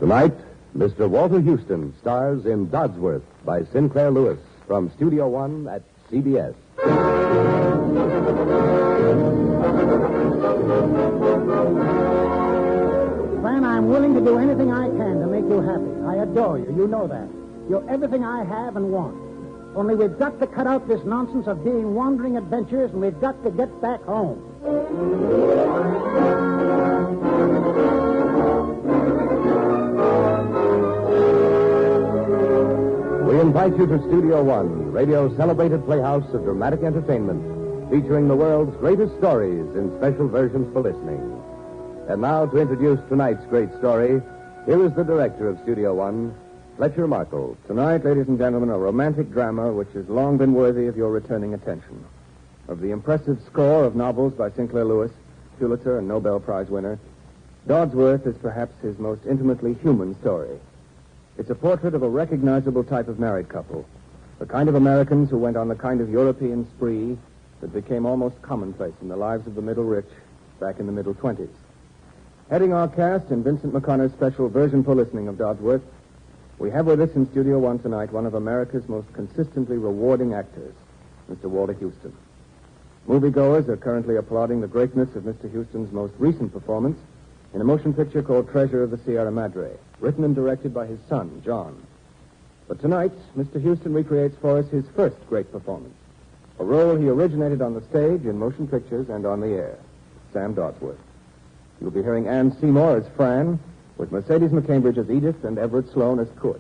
Tonight, Mr. Walter Houston stars in Dodsworth by Sinclair Lewis from Studio One at CBS. Fran, I'm willing to do anything I can to make you happy. I adore you. You know that. You're everything I have and want. Only we've got to cut out this nonsense of being wandering adventurers, and we've got to get back home. We invite you to Studio One, radio's celebrated playhouse of dramatic entertainment, featuring the world's greatest stories in special versions for listening. And now, to introduce tonight's great story, here is the director of Studio One, Fletcher Markle. Tonight, ladies and gentlemen, a romantic drama which has long been worthy of your returning attention. Of the impressive score of novels by Sinclair Lewis, Pulitzer and Nobel Prize winner, Dodsworth is perhaps his most intimately human story. It's a portrait of a recognizable type of married couple, the kind of Americans who went on the kind of European spree that became almost commonplace in the lives of the middle rich back in the middle 20s. Heading our cast in Vincent McConnor's special version for listening of Dodsworth, we have with us in Studio One tonight one of America's most consistently rewarding actors, Mr. Walter Houston. Moviegoers are currently applauding the greatness of Mr. Houston's most recent performance in a motion picture called Treasure of the Sierra Madre, written and directed by his son, John. But tonight, Mr. Houston recreates for us his first great performance, a role he originated on the stage, in motion pictures, and on the air, Sam Dodsworth. You'll be hearing Ann Seymour as Fran, with Mercedes McCambridge as Edith and Everett Sloane as Kurt.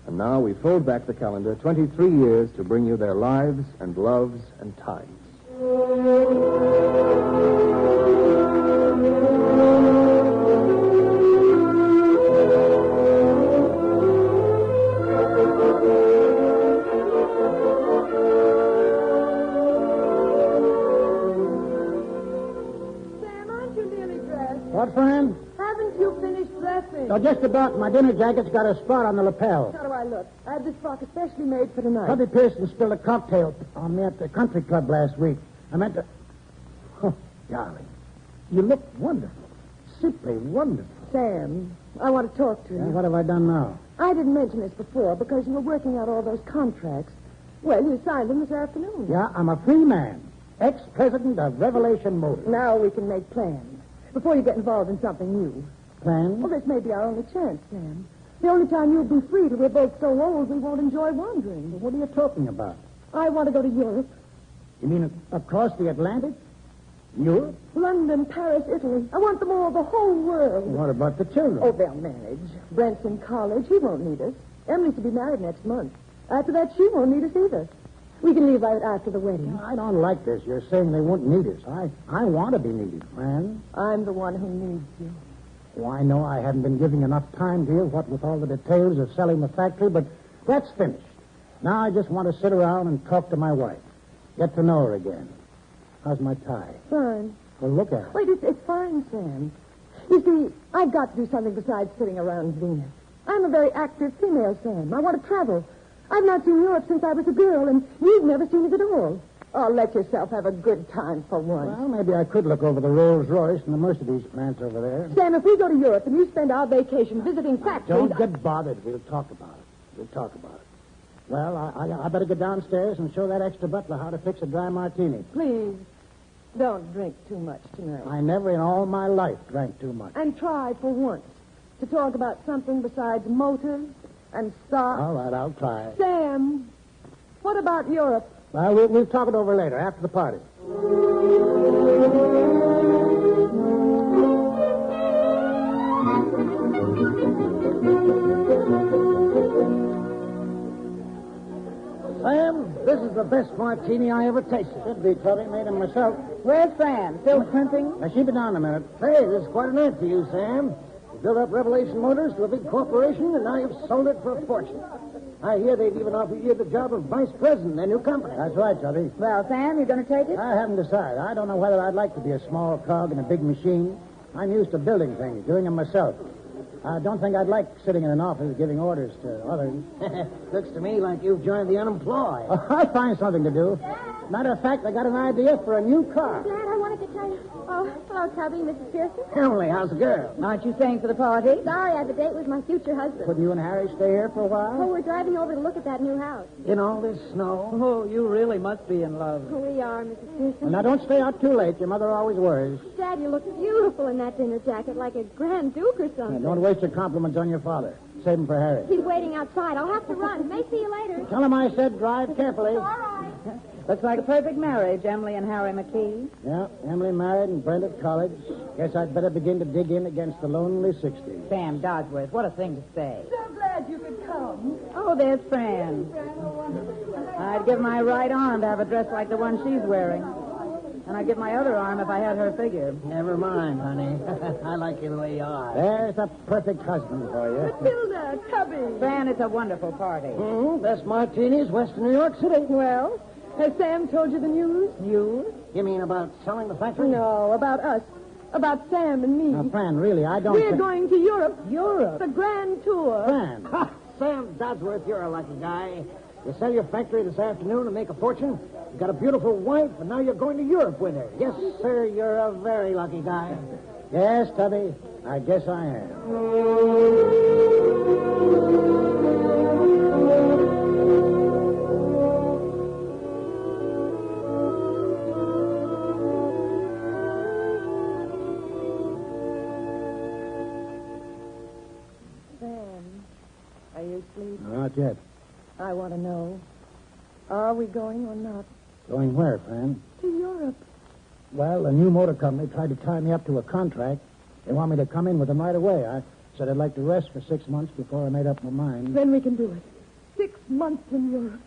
And now we fold back the calendar 23 years to bring you their lives and loves and times. What, Fran? Haven't you finished dressing? Oh, just about. My dinner jacket's got a spot on the lapel. How do I look? I had this frock especially made for tonight. Tubby Pearson spilled a cocktail on me at the country club last week. I meant to... Oh, golly. You look wonderful. Simply wonderful. Sam, I want to talk to you. What have I done now? I didn't mention this before because you were working out all those contracts. Well, you signed them this afternoon. Yeah, I'm a free man. Ex-president of Revelation Motors. Now we can make plans. Before you get involved in something new. Plans? Well, this may be our only chance, Sam. The only time you'll be free till we're both so old we won't enjoy wandering. What are you talking about? I want to go to Europe. You mean across the Atlantic? Europe? London, Paris, Italy. I want them all, the whole world. What about the children? Oh, they'll manage. Brent's in college. He won't need us. Emily's to be married next month. After that, she won't need us either. We can leave right after the wedding. I don't like this. You're saying they won't need us. I want to be needed, Fran. I'm the one who needs you. Oh, I know I haven't been giving enough time to you, what with all the details of selling the factory, but that's finished. Now I just want to sit around and talk to my wife. Get to know her again. How's my tie? Fine. Well, look at it. Wait, it's fine, Sam. You see, I've got to do something besides sitting around Venus. I'm a very active female, Sam. I want to travel. I've not seen Europe since I was a girl, and you've never seen it at all. Oh, let yourself have a good time for once. Well, maybe I could look over the Rolls-Royce and the Mercedes plants over there. Sam, if we go to Europe and you spend our vacation visiting factories... Don't get bothered. We'll talk about it. Well, I better get downstairs and show that extra butler how to fix a dry martini. Please, don't drink too much tonight. I never in all my life drank too much. And try for once to talk about something besides motors and stock. All right, I'll try. Sam, what about Europe? Well, we'll talk it over later, after the party. Sam, this is the best martini I ever tasted. Should be, Tubby. Made him myself. Where's Fran? Still crimping? Now, she'll be down in a minute. Hey, this is quite an night for you, Sam. You built up Revelation Motors to a big corporation, and now you've sold it for a fortune. I hear they've even offered you the job of vice president in their new company. That's right, Tubby. Well, Sam, you going to take it? I haven't decided. I don't know whether I'd like to be a small cog in a big machine. I'm used to building things, doing them myself. I don't think I'd like sitting in an office giving orders to others. Looks to me like you've joined the unemployed. I'll find something to do. Matter of fact, I got an idea for a new car. Dad, I wanted to tell you. Oh, Hello, Tubby, Mrs. Pearson. Emily, how's the girl? Aren't you staying for the party? Sorry, I have a date with my future husband. Couldn't you and Harry stay here for a Oh, while? we're driving over to look at that new house. In all this snow? Oh, you really must be in love. Oh, we are, Mrs. Pearson. Well, now, don't stay out too late. Your mother always worries. Dad, you look beautiful in that dinner jacket, like a Grand Duke or Now, something. don't waste your compliments on your father. Save them for Harry. He's waiting outside. I'll have to run. May see you later. Tell him I said drive carefully. All right. Looks like a perfect marriage, Emily and Harry McGee. Yeah, Emily married and Brent at college. Guess I'd better begin to dig in against the lonely 60. Sam Dodsworth, what a thing to say. So glad you could come. Oh, there's Fran. I'd give my right arm to have a dress like the one she's wearing. And I'd give my other arm if I had her figure. Never mind, honey. I like you the way you are. There's a perfect husband for you. Matilda, Tubby. Fran, it's a wonderful party. Best martinis west of New York City. Well, has Sam told you the news? You? You mean about selling the factory? No, about us. About Sam and me. Now, Fran, really, I don't We're think... going to Europe. Europe? The grand tour. Fran. Ha! Sam Dodsworth, you're a lucky guy. You sell your factory this afternoon and make a fortune. You got a beautiful wife, and now you're going to Europe with her. Yes, sir, you're a very lucky guy. Yes, Tubby, I guess I am. Sam, are you asleep? Not yet. I want to know. Are we going or not? Going where, Fran? To Europe. Well, a new motor company tried to tie me up to a contract. They want me to come in with them right away. I said I'd like to rest for 6 months before I made up my mind. Then we can do it. 6 months in Europe.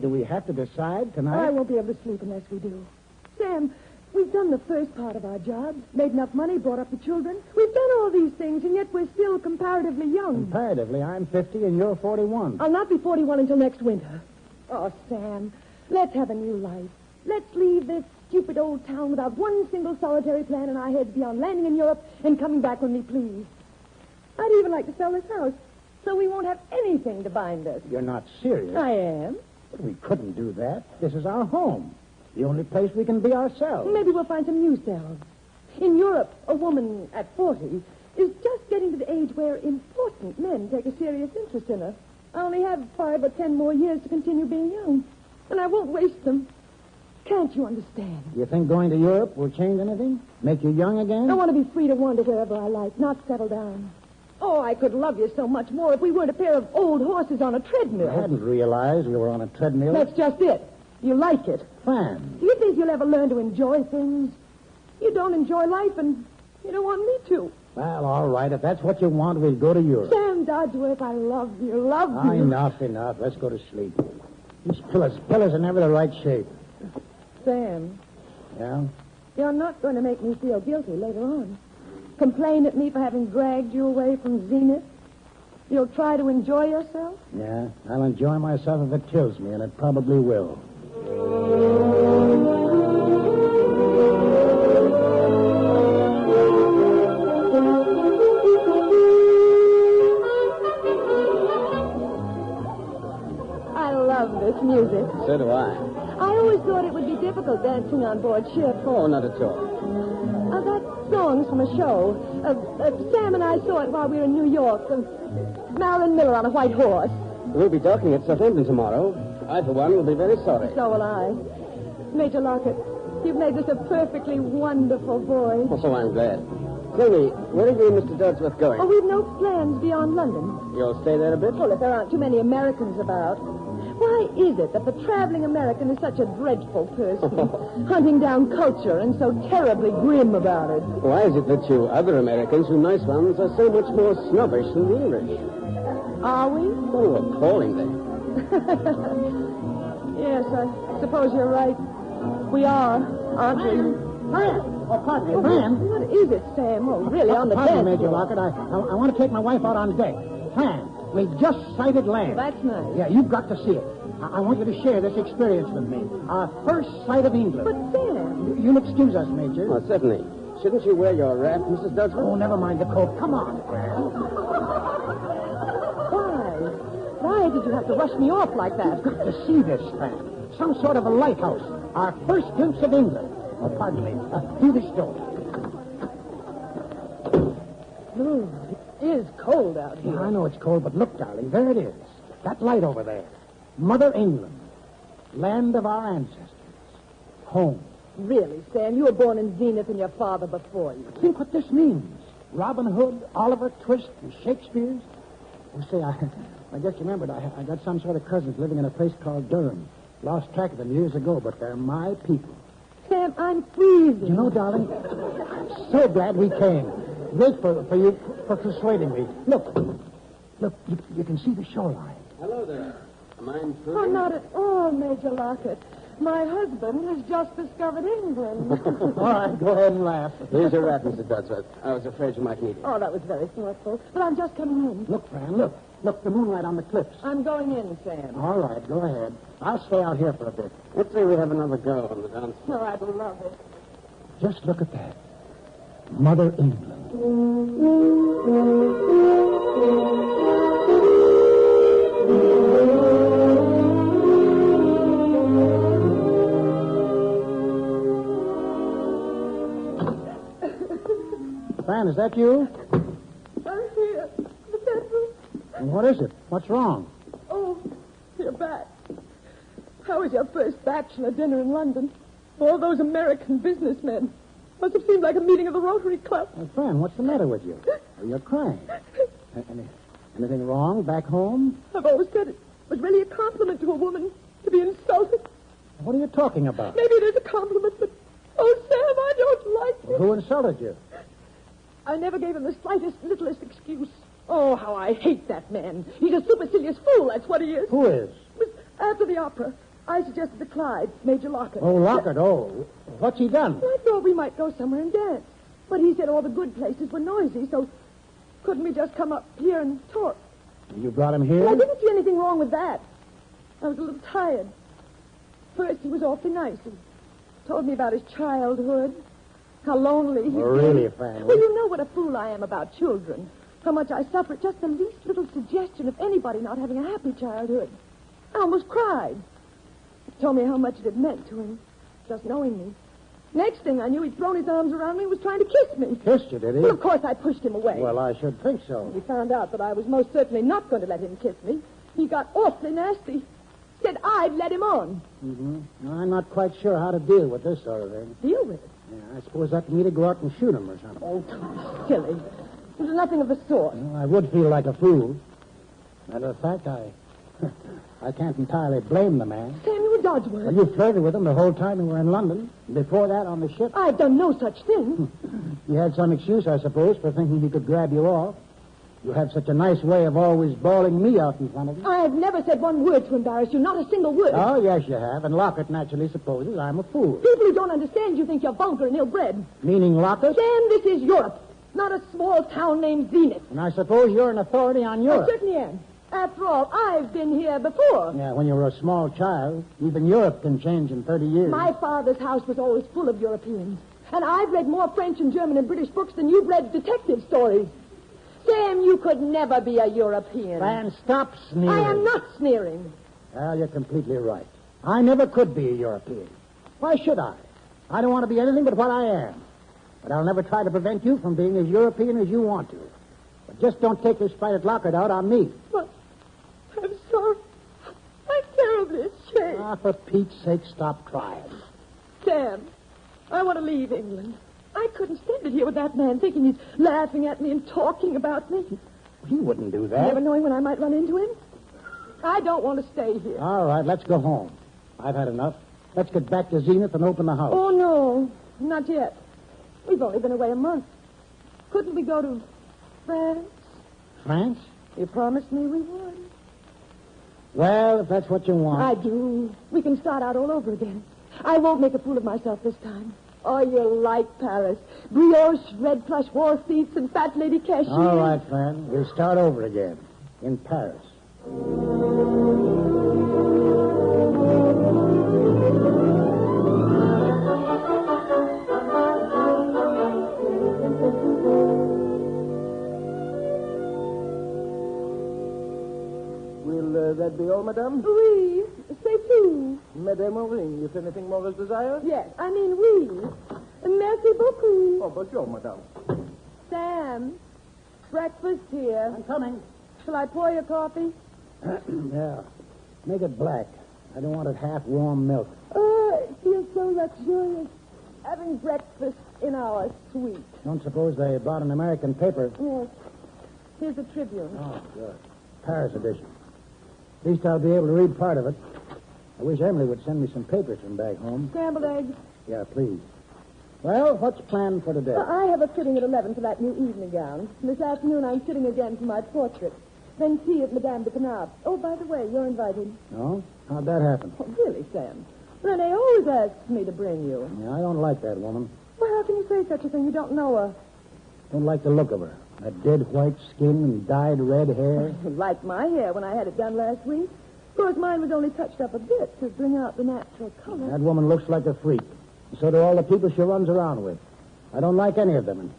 Do we have to decide tonight? I won't be able to sleep unless we do. Sam, we've done the first part of our job. Made enough money, brought up the children. We've done all these things, and yet we're still comparatively young. Comparatively, I'm 50 and you're 41. I'll not be 41 until next winter. Oh, Sam, let's have a new life. Let's leave this stupid old town without one single solitary plan in our heads beyond landing in Europe and coming back when we please. I'd even like to sell this house so we won't have anything to bind us. You're not serious. I am. But we couldn't do that. This is our home. The only place we can be ourselves. Maybe we'll find some new selves. In Europe, a woman at 40 is just getting to the age where important men take a serious interest in her. I only have 5 or 10 more years to continue being young, and I won't waste them. Can't you understand? You think going to Europe will change anything? Make you young again? I want to be free to wander wherever I like, not settle down. Oh, I could love you so much more if we weren't a pair of old horses on a treadmill. I hadn't realized we were on a treadmill. That's just it. You like it. Fran. Do you think you'll ever learn to enjoy things? You don't enjoy life, and you don't want me to. Well, all right. If that's what you want, we'll go to Europe. Sam Dodsworth, I love you, love you. Enough. Let's go to sleep. These pillars are never the right shape. Sam, Yeah? you're not going to make me feel guilty later on. Complain at me for having dragged you away from Zenith. You'll try to enjoy yourself? Yeah. I'll enjoy myself if it kills me, and it probably will. I love this music. So do I. I always thought it would be difficult dancing on board ship. Oh, not at all. That song's from a show. Sam and I saw it while we were in New York. Marilyn Miller on a white horse. We'll be talking at Southampton tomorrow. I, for one, will be very sorry. So will I. Major Lockett, you've made this a perfectly wonderful voice. Oh, I'm glad. Tell me, where are you and Mr. Dodsworth going? Oh, we've no plans beyond London. You'll stay there a bit? Well, if there aren't too many Americans about. Why is it that the traveling American is such a dreadful person, hunting down culture and so terribly grim about it? Why is it that you other Americans, you nice ones, are so much more snobbish than the English? Are we? Oh, appallingly. Yes, I suppose you're right. We are, aren't we? Fran! Oh, pardon me, Fran. What is it, Sam? Oh, really, on the Pardon me, dance Major floor. Lockett. I want to take my wife out on deck. Fran, we just sighted land. That's nice. Yeah, you've got to see it. I want you to share this experience with me. Our first sight of England. But, Sam... You'll excuse us, Major. Oh, certainly. Shouldn't you wear your wrap, Mrs. Dodsworth? Oh, never mind the coat. Come on, Fran. Why did you have to rush me off like that? You've got to see this, Fran. Some sort of a lighthouse. Our first glimpse of England. Oh, pardon me. Through this door. It is cold out here. Yeah, I know it's cold, but look, darling, there it is. That light over there. Mother England. Land of our ancestors. Home. Really, Sam, you were born in Zenith and your father before you. Think what this means. Robin Hood, Oliver Twist, and Shakespeare's. Oh, say, I just remembered I got some sort of cousins living in a place called Durham. Lost track of them years ago, but they're my people. Sam, I'm freezing. You know, darling, I'm so glad we came. Grateful for you for persuading me. Look, you can see the shoreline. Hello there. Am I intruding? Oh, not at all, Major Lockett. My husband has just discovered England. All right, go ahead and laugh. Here's your rat, Mrs. Dodsworth. I was afraid you might need it. Oh, that was very thoughtful. But I'm just coming in. Look, Fran, look. Look, the moonlight on the cliffs. I'm going in, Sam. All right, go ahead. I'll stay out here for a bit. Let's say we have another go on the dance floor. Oh, I'd love it. Just look at that. Mother England. Fran, is that you? I'm here. The bedroom. What is it? What's wrong? Oh, you're back. How was your first bachelor dinner in London? All those American businessmen. Must have seemed like a meeting of the Rotary Club. Fran, what's the matter with you? Oh, you're crying. Anything wrong back home? I've always said it was really a compliment to a woman to be insulted. What are you talking about? Maybe it is a compliment, but... Oh, Sam, I don't like it. Who insulted you? I never gave him the slightest, littlest excuse. Oh, how I hate that man. He's a supercilious fool, that's what he is. Who is? It was after the opera. I suggested to Clyde, Major Lockett. Oh, Lockett, oh. What's he done? I thought we might go somewhere and dance. But he said all the good places were noisy, so couldn't we just come up here and talk? You brought him here? Well, I didn't see anything wrong with that. I was a little tired. First, he was awfully nice. He told me about his childhood, how lonely he'd been. Really, Fanny? Well, you know what a fool I am about children. How much I suffer at just the least little suggestion of anybody not having a happy childhood. I almost cried. He told me how much it had meant to him, just knowing me. Next thing I knew, he'd thrown his arms around me and was trying to kiss me. Kissed you, did he? Well, of course, I pushed him away. Well, I should think so. He found out that I was most certainly not going to let him kiss me. He got awfully nasty. Said I'd let him on. Mm-hmm. I'm not quite sure how to deal with this sort of thing. Deal with it? Yeah, I suppose that me to go out and shoot him or something. Oh, don't be silly. It was nothing of the sort. Well, I would feel like a fool. Matter of fact, I can't entirely blame the man. Samuel Dodsworth. Well, you flirted with him the whole time we were in London. Before that, on the ship. I've done no such thing. You had some excuse, I suppose, for thinking he could grab you off. You have such a nice way of always bawling me out in front of you. I have never said one word to embarrass you, not a single word. Oh, yes, you have. And Lockett naturally supposes I'm a fool. People who don't understand you think you're vulgar and ill-bred. Meaning Lockett? Sam, this is Europe, not a small town named Zenith. And I suppose you're an authority on Europe. I certainly am. After all, I've been here before. Yeah, when you were a small child, even Europe can change in 30 years. My father's house was always full of Europeans. And I've read more French and German and British books than you've read detective stories. Sam, you could never be a European. Van, stop sneering. I am not sneering. Well, you're completely right. I never could be a European. Why should I? I don't want to be anything but what I am. But I'll never try to prevent you from being as European as you want to. But just don't take this fight at Lockett out on me. But I'm sorry. I'm terribly ashamed. Ah, for Pete's sake, stop crying. Sam, I want to leave England. I couldn't stand it here with that man thinking he's laughing at me and talking about me. He wouldn't do that. Never knowing when I might run into him. I don't want to stay here. All right, let's go home. I've had enough. Let's get back to Zenith and open the house. Oh, no. Not yet. We've only been away a month. Couldn't we go to France? France? You promised me we would. Well, if that's what you want. I do. We can start out all over again. I won't make a fool of myself this time. Oh, you'll like Paris. Brioche, red plush wall seats, and fat lady cashiers. All right, Fran. We'll start over again. In Paris. Will that be all, madame? Oui, c'est tout. Madame Henri, if anything more is desired? Yes, I mean oui. Merci beaucoup. Oh, bonjour, madame. Sam, Breakfast here. I'm coming. Shall I pour your coffee? Yeah. Make it black. I don't want it half warm milk. Oh, it feels so luxurious. Having breakfast in our suite. Don't suppose they brought an American paper? Yes. Here's the Tribune. Oh, good. Paris edition. At least I'll be able to read part of it. I wish Emily would send me some papers from back home. Scrambled eggs. Yeah, please. Well, what's planned for today? I have a fitting at 11 for that new evening gown. This afternoon I'm sitting again for my portrait. Then tea at Madame de Penab. Oh, by the way, you're invited. No? How'd that happen? Oh, really, Sam? Renee always asks me to bring you. Yeah, I don't like that woman. Well, how can you say such a thing? You don't know her. Don't like the look of her. That dead white skin and dyed red hair. Like my hair when I had it done last week. Of course, mine was only touched up a bit to bring out the natural color. That woman looks like a freak. And so do all the people she runs around with. I don't like any of them. And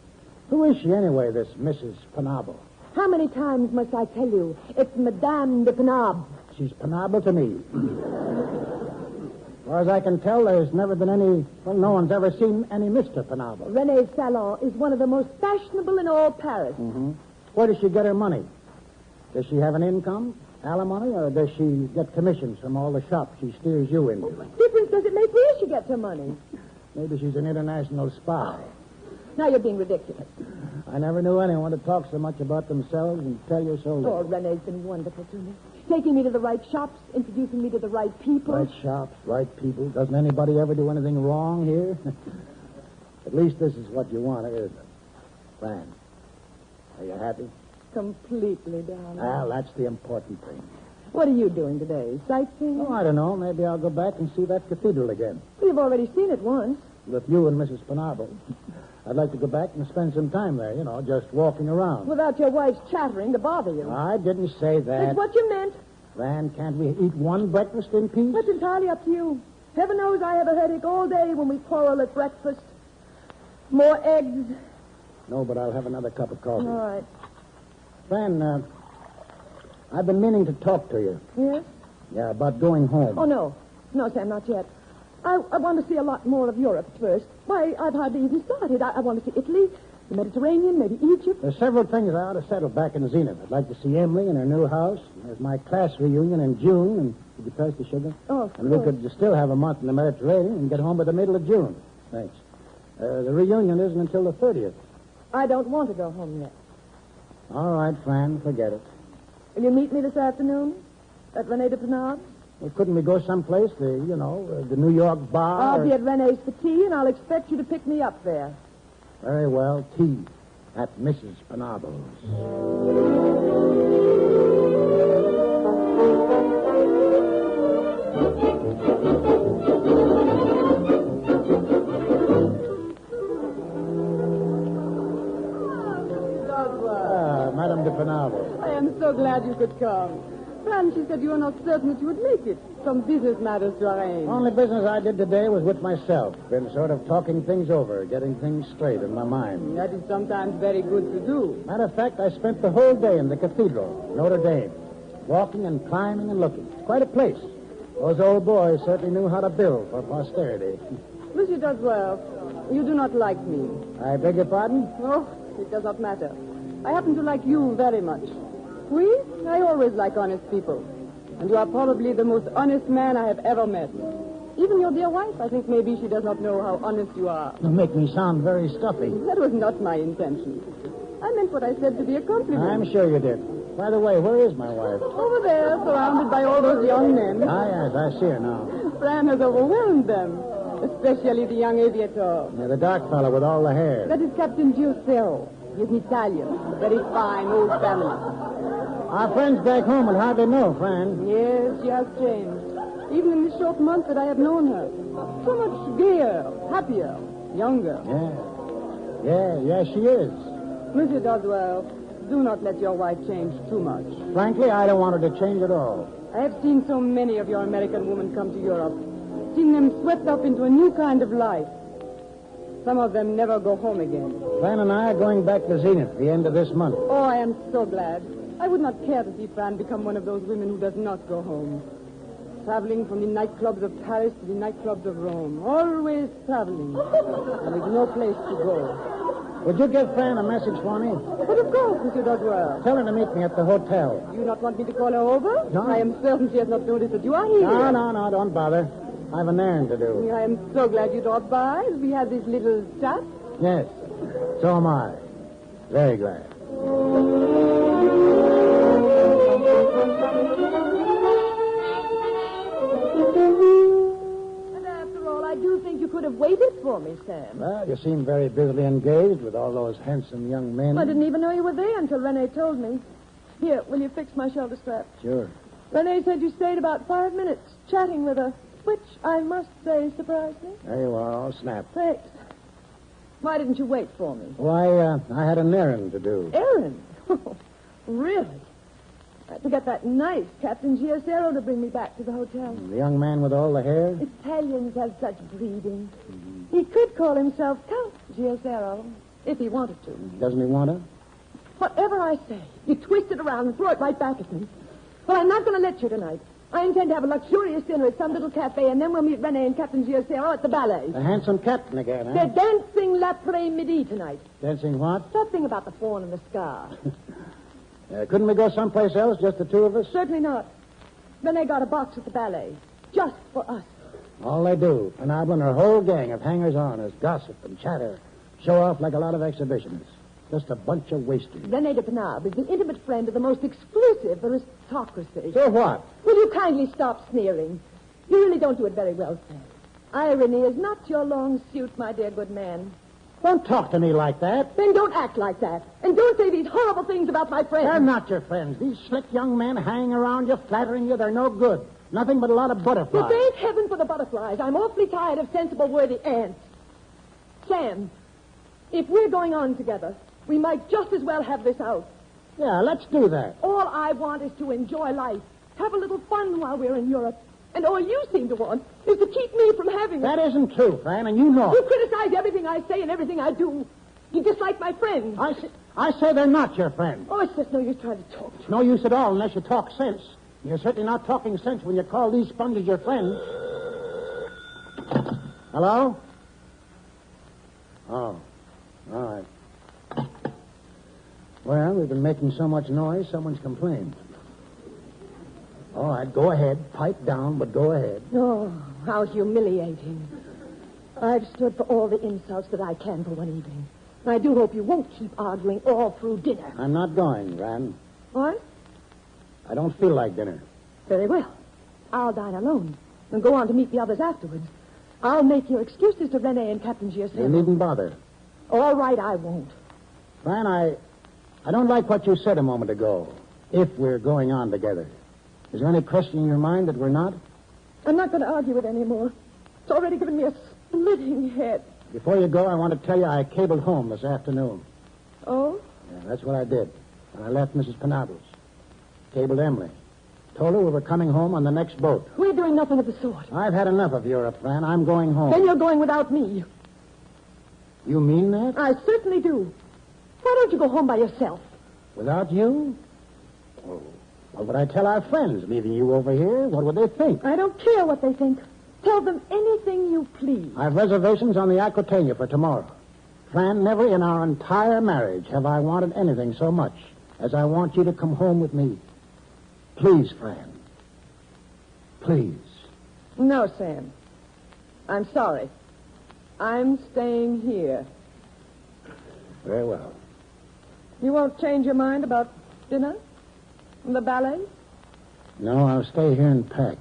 who is she anyway, this Mrs. Penable? How many times must I tell you? It's Madame de Penab. She's Penable to me. As far as I can tell, there's never been any... Well, no one's ever seen any Mr. Penable. Renee's salon is one of the most fashionable in all Paris. Mm-hmm. Where does she get her money? Does she have an income? Alimony? Or does she get commissions from all the shops she steers you into? What difference does it make where she gets her money? Maybe she's an international spy. Now you're being ridiculous. I never knew anyone to talk so much about themselves and tell you so little. Oh, Renee's been wonderful to me. Taking me to the right shops, introducing me to the right people. Right shops, right people. Doesn't anybody ever do anything wrong here? At least this is what you want, isn't it? Fran, are you happy? Completely, darling. Well, that's the important thing. What are you doing today? Sightseeing? Oh, I don't know. Maybe I'll go back and see that cathedral again. We've already seen it once. With you and Mrs. Penable. I'd like to go back and spend some time there, just walking around. Without your wife's chattering to bother you. I didn't say that. That's what you meant. Van, can't we eat one breakfast in peace? That's entirely up to you. Heaven knows I have a headache all day when we quarrel at breakfast. More eggs. No, but I'll have another cup of coffee. All right. Van, I've been meaning to talk to you. Yes? Yeah, about going home. Oh, no. No, Sam, not yet. I want to see a lot more of Europe first. Why, I've hardly even started. I want to see Italy, the Mediterranean, maybe Egypt. There's several things I ought to settle back in Zenith. I'd like to see Emily in her new house. There's my class reunion in June. And could you pass the sugar? Oh, of And we course. could still have a month in the Mediterranean and get home by the middle of June. Thanks. The reunion isn't until the 30th. I don't want to go home yet. All right, Fran, forget it. Will you meet me this afternoon at Rene de Penard? Well, couldn't we go someplace, the New York bar? I'll be at Rene's for tea, and I'll expect you to pick me up there. Very well, tea at Mrs. Penable's. Madame de Penable. I am so glad you could come. Fran, she said you were not certain that you would make it. Some business matters to arrange. Only business I did today was with myself. Been sort of talking things over, getting things straight in my mind. That is sometimes very good to do. Matter of fact, I spent the whole day in the cathedral, Notre Dame, walking and climbing and looking. Quite a place. Those old boys certainly knew how to build for posterity. Monsieur Dodsworth, you do not like me. I beg your pardon? Oh, it does not matter. I happen to like you very much. Oui, I always like honest people. And you are probably the most honest man I have ever met. Even your dear wife, I think maybe she does not know how honest you are. You make me sound very stuffy. That was not my intention. I meant what I said to be a compliment. I'm sure you did. By the way, where is my wife? Over there, surrounded by all those young men. Ah, yes, I see her now. Fran has overwhelmed them, especially the young aviator. Yeah, the dark fellow with all the hair. That is Captain Giussero. He's an Italian, very fine, old family. Our friends back home would hardly know, Fran. Yes, she has changed. Even in the short months that I have known her. So much gayer, happier, younger. Yeah, she is. Monsieur Dodsworth, do not let your wife change too much. Frankly, I don't want her to change at all. I have seen so many of your American women come to Europe. Seen them swept up into a new kind of life. Some of them never go home again. Fran and I are going back to Zenith the end of this month. Oh, I am so glad. I would not care to see Fran become one of those women who does not go home. Traveling from the nightclubs of Paris to the nightclubs of Rome. Always traveling. And with no place to go. Would you give Fran a message for me? But of course, Monsieur Dodsworth. Tell her to meet me at the hotel. Do you not want me to call her over? No. I am certain she has not noticed that you are here. No, don't bother. I have an errand to do. I am so glad you dropped by. We had this little chat. Yes, so am I. Very glad. And after all, I do think you could have waited for me, Sam. Well, you seem very busily engaged with all those handsome young men. I didn't even know you were there until Rene told me. Here, will you fix my shoulder strap? Sure. Rene said you stayed about 5 minutes chatting with her, which I must say surprised me. There you are, all snapped. Thanks. Why didn't you wait for me? Why, I had an errand to do. Errand? Really? I had to get that nice Captain Giacero to bring me back to the hotel. The young man with all the hair? Italians have such breeding. He could call himself Count Giacero if he wanted to. Doesn't he want to? Whatever I say, you twist it around and throw it right back at me. Well, I'm not going to let you tonight. I intend to have a luxurious dinner at some little cafe, and then we'll meet Rene and Captain Giacero at the ballet. The handsome captain again, huh? They're dancing l'après-midi tonight. Dancing what? That thing about the fawn and the scar. Couldn't we go someplace else, just the two of us? Certainly not. Rene got a box at the ballet, just for us. All they do, Penable and her whole gang of hangers-on, is gossip and chatter, show off like a lot of exhibitionists. Just a bunch of wasters. Rene de Penable is the intimate friend of the most exclusive aristocracy. So what? Will you kindly stop sneering? You really don't do it very well, Sam. Irony is not your long suit, my dear good man. Don't talk to me like that. Then don't act like that. And don't say these horrible things about my friends. They're not your friends. These slick young men hanging around you, flattering you, they're no good. Nothing but a lot of butterflies. Well, thank heaven for the butterflies. I'm awfully tired of sensible, worthy ants. Sam, if we're going on together, we might just as well have this out. Yeah, let's do that. All I want is to enjoy life, have a little fun while we're in Europe. And all you seem to want is to keep me from having it. That isn't true, Fran, and you know You it. criticize everything I say and everything I do. You dislike my friends. I say they're not your friends. Oh, it's just no use trying to talk to It's no use at all unless you talk sense. You're certainly not talking sense when you call these sponges your friends. Hello? Oh, all right. Well, we've been making so much noise, someone's complained. All right, go ahead. Pipe down, but go ahead. Oh, how humiliating. I've stood for all the insults that I can for one evening. I do hope you won't keep arguing all through dinner. I'm not going, Ran. What? I don't feel like dinner. Very well. I'll dine alone and go on to meet the others afterwards. I'll make your excuses to Rene and Captain Giacero. You needn't bother. All right, I won't. Ran, I don't like what you said a moment ago. If we're going on together. Is there any question in your mind that we're not? I'm not going to argue it anymore. It's already given me a splitting head. Before you go, I want to tell you I cabled home this afternoon. Oh? Yeah, that's what I did. When I left Mrs. Penable's. Cabled Emily. Told her we were coming home on the next boat. We're doing nothing of the sort. I've had enough of Europe, Fran. I'm going home. Then you're going without me. You mean that? I certainly do. Why don't you go home by yourself? Without you? Oh, what would I tell our friends, leaving you over here? What would they think? I don't care what they think. Tell them anything you please. I've reservations on the Aquitania for tomorrow. Fran, never in our entire marriage have I wanted anything so much as I want you to come home with me. Please, Fran. Please. No, Sam. I'm sorry. I'm staying here. Very well. You won't change your mind about dinner? And the ballet? No, I'll stay here and pack.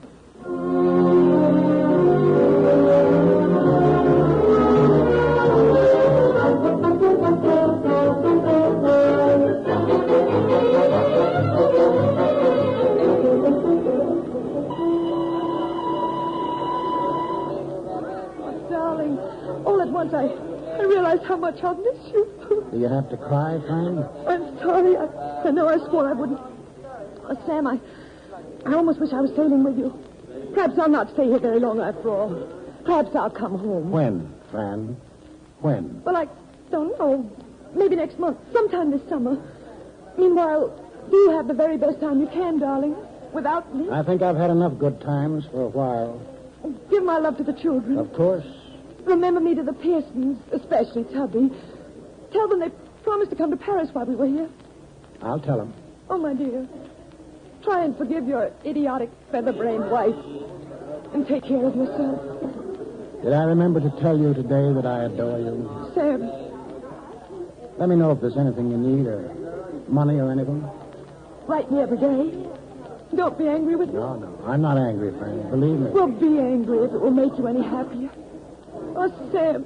Darling, all at once I realized how much I'll miss you. Do you have to cry, Fran? I'm sorry. I know I swore I wouldn't. Sam, I almost wish I was sailing with you. Perhaps I'll not stay here very long after all. Perhaps I'll come home. When, Fran? When? Well, I don't know. Maybe next month, sometime this summer. Meanwhile, do have the very best time you can, darling, without me. I think I've had enough good times for a while. Give my love to the children. Of course. Remember me to the Pearsons, especially Tubby. Tell them they promised to come to Paris while we were here. I'll tell them. Oh, my dear. Try and forgive your idiotic, feather-brained wife. And take care of yourself. Did I remember to tell you today that I adore you? Sam. Let me know if there's anything you need, or money or anything. Write me every day. Don't be angry with me. No. I'm not angry, friend. Believe me. Well, be angry if it will make you any happier. Oh, Sam.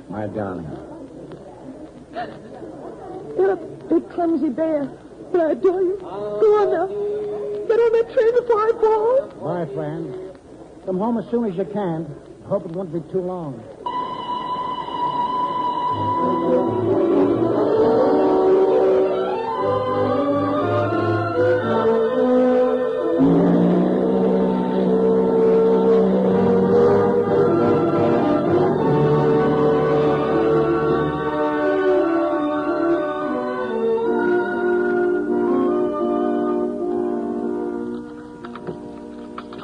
My darling. You're a big, clumsy bear. But I adore you. Go on now. Get on that train before I fall. All right, friend. Come home as soon as you can. I hope it won't be too long.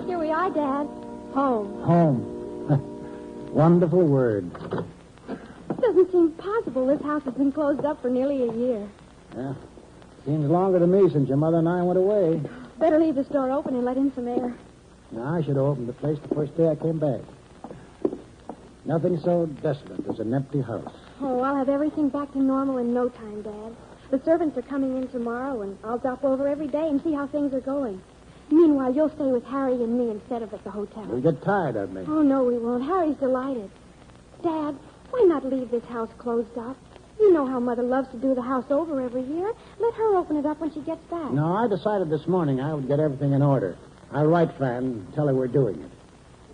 Here we are, Dad. Home. Home. Wonderful word. It doesn't seem possible. This house has been closed up for nearly a year. Yeah. Seems longer to me since your mother and I went away. Better leave the store open and let in some air. Now, I should have opened the place the first day I came back. Nothing so desolate as an empty house. Oh, I'll have everything back to normal in no time, Dad. The servants are coming in tomorrow, and I'll drop over every day and see how things are going. Meanwhile, you'll stay with Harry and me instead of at the hotel. You'll get tired of me. Oh, no, we won't. Harry's delighted. Dad, why not leave this house closed up? You know how Mother loves to do the house over every year. Let her open it up when she gets back. No, I decided this morning I would get everything in order. I'll write Fran and tell her we're doing it.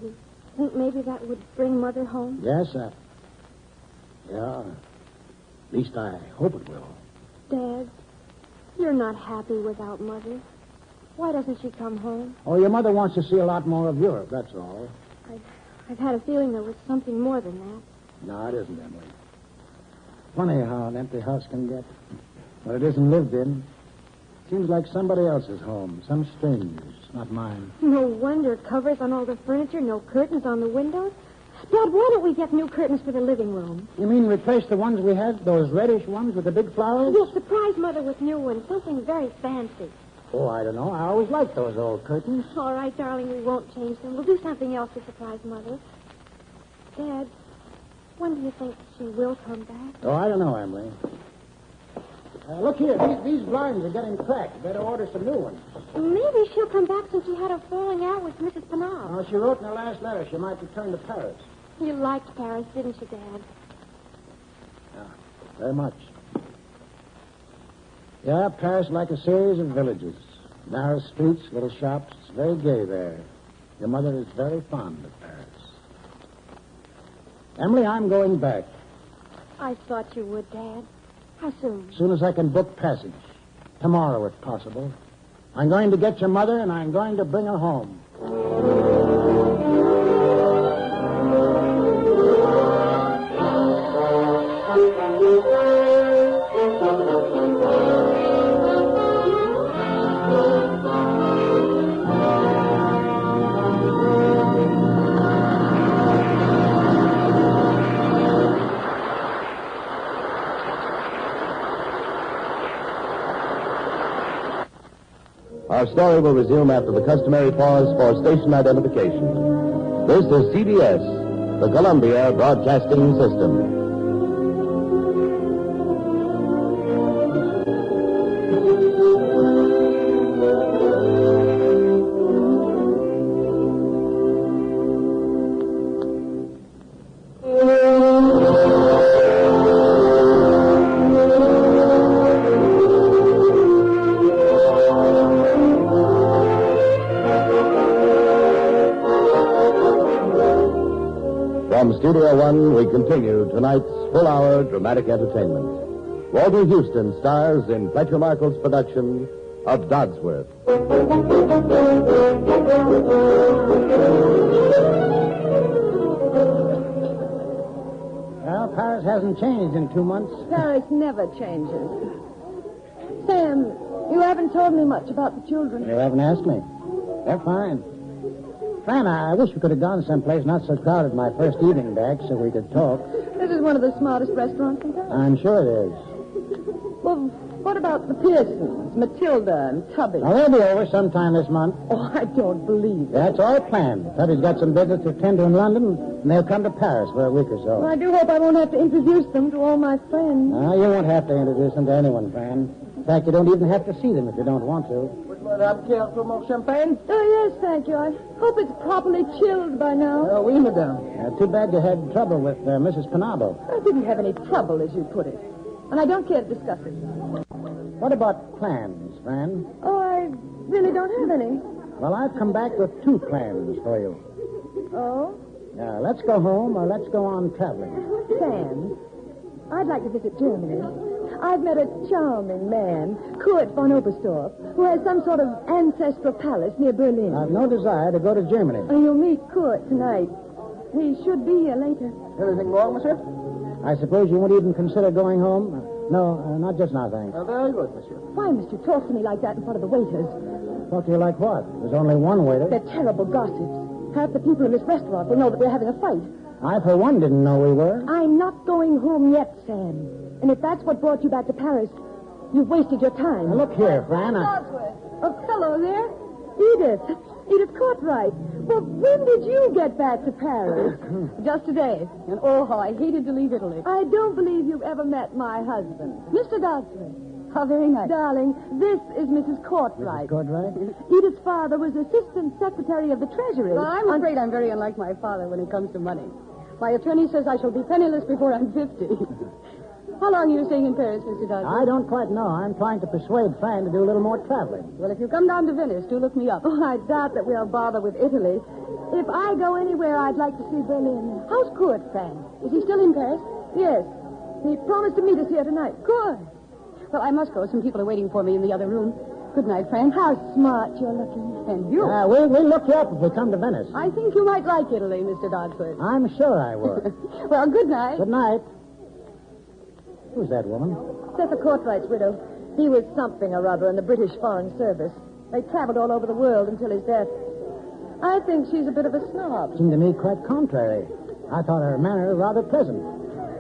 You think maybe that would bring Mother home? Yes, yeah. At least I hope it will. Dad, you're not happy without Mother. Why doesn't she come home? Oh, your mother wants to see a lot more of Europe, that's all. I've had a feeling there was something more than that. No, it isn't, Emily. Funny how an empty house can get. When it isn't lived in, seems like somebody else's home, some stranger's, not mine. No wonder. Covers on all the furniture, no curtains on the windows. Dad, why don't we get new curtains for the living room? You mean replace the ones we had, those reddish ones with the big flowers? Yes, surprise Mother with new ones, something very fancy. Oh, I don't know. I always liked those old curtains. All right, darling, we won't change them. We'll do something else to surprise Mother. Dad, when do you think she will come back? Oh, I don't know, Emily. Look here. These blinds are getting cracked. Better order some new ones. Maybe she'll come back since she had a falling out with Mrs. Penal. Oh, she wrote in her last letter she might return to Paris. You liked Paris, didn't you, Dad? Yeah, very much. Yeah, Paris like a series of villages. Narrow streets, little shops. It's very gay there. Your mother is very fond of Paris. Emily, I'm going back. I thought you would, Dad. How soon? As soon as I can book passage. Tomorrow, if possible. I'm going to get your mother, and I'm going to bring her home. Our story will resume after the customary pause for station identification. This is CBS, the Columbia Broadcasting System. From Studio One, we continue tonight's full-hour dramatic entertainment. Walter Houston stars in Fletcher Markle's production of Dodsworth. Well, Paris hasn't changed in 2 months. Paris never changes. Sam, you haven't told me much about the children. You haven't asked me. They're fine. Fran, I wish we could have gone someplace not so crowded my first evening back so we could talk. There's This is one of the smartest restaurants in town. I'm sure it is. Well, what about the Pearsons, Matilda, and Tubby? Now, they'll be over sometime this month. Oh, I don't believe it. That's all planned. Tubby's got some business to attend to in London, and they'll come to Paris for a week or so. Well, I do hope I won't have to introduce them to all my friends. You won't have to introduce them to anyone, Fran. In fact, you don't even have to see them if you don't want to. Would Madame care for more champagne? Oh, yes, thank you. I hope it's properly chilled by now. Oui, madame. Too bad you had trouble with Mrs. Panabo. I didn't have any trouble, as you put it. And I don't care to discuss it. What about plans, Fran? Oh, I really don't have any. Well, I've come back with 2 plans for you. Oh? Now, let's go home or let's go on traveling. Sam, I'd like to visit Germany. I've met a charming man, Kurt von Oberstdorf, who has some sort of ancestral palace near Berlin. I've no desire to go to Germany. And you'll meet Kurt tonight. He should be here later. Anything more, monsieur? I suppose you won't even consider going home? No, not just now, thanks. Very good, monsieur. Why must you talk to me like that in front of the waiters? Talk to you like what? There's only one waiter. They're terrible gossips. Half the people in this restaurant will know that we're having a fight. I, for one, didn't know we were. I'm not going home yet, Sam. And if that's what brought you back to Paris, you've wasted your time. Now, look here, Fran. Dodsworth. Oh, hello there. Edith. Edith Cartwright. Well, when did you get back to Paris? Just today. And oh, how I hated to leave Italy. I don't believe you've ever met my husband, Mr. Dodsworth. How very nice. Darling, this is Mrs. Cartwright. Cartwright? Edith's father was Assistant Secretary of the Treasury. Well, I'm afraid I'm very unlike my father when it comes to money. My attorney says I shall be penniless before I'm 50. How long are you staying in Paris, Mr. Dodsworth? I don't quite know. I'm trying to persuade Fran to do a little more traveling. Well, if you come down to Venice, do look me up. Oh, I doubt that we'll bother with Italy. If I go anywhere, I'd like to see Berlin. How's Kurt, Fran? Is he still in Paris? Yes. He promised to meet us here tonight. Good. Well, I must go. Some people are waiting for me in the other room. Good night, Fran. How smart you're looking. And you. We'll look you up if we come to Venice. I think you might like Italy, Mr. Dodsworth. I'm sure I will. Well, good night. Good night. Who's that woman? Cecil Cartwright's widow. He was something or other in the British Foreign Service. They traveled all over the world until his death. I think she's a bit of a snob. Seemed to me quite contrary. I thought her manner rather pleasant.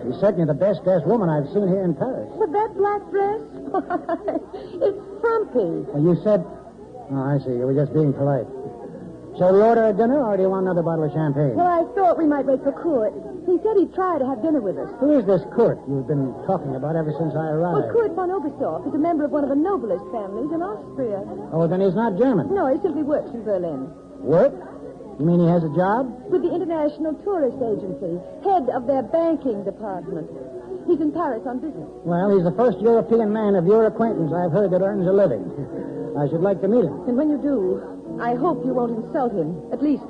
She's certainly the best-dressed woman I've seen here in Paris. But that black dress? It's frumpy. Well, you said... Oh, I see. You were just being polite. Shall we order a dinner, or do you want another bottle of champagne? Well, I thought we might wait for Kurt. He said he'd try to have dinner with us. Who is this Kurt you've been talking about ever since I Well, arrived? Kurt von Oberstdorf is a member of one of the noblest families in Austria. Oh, then he's not German. No, he simply works in Berlin. Work? You mean he has a job? With the International Tourist Agency, head of their banking department. He's in Paris on business. Well, he's the first European man of your acquaintance I've heard that earns a living. I should like to meet him. And when you do, I hope you won't insult him. At least,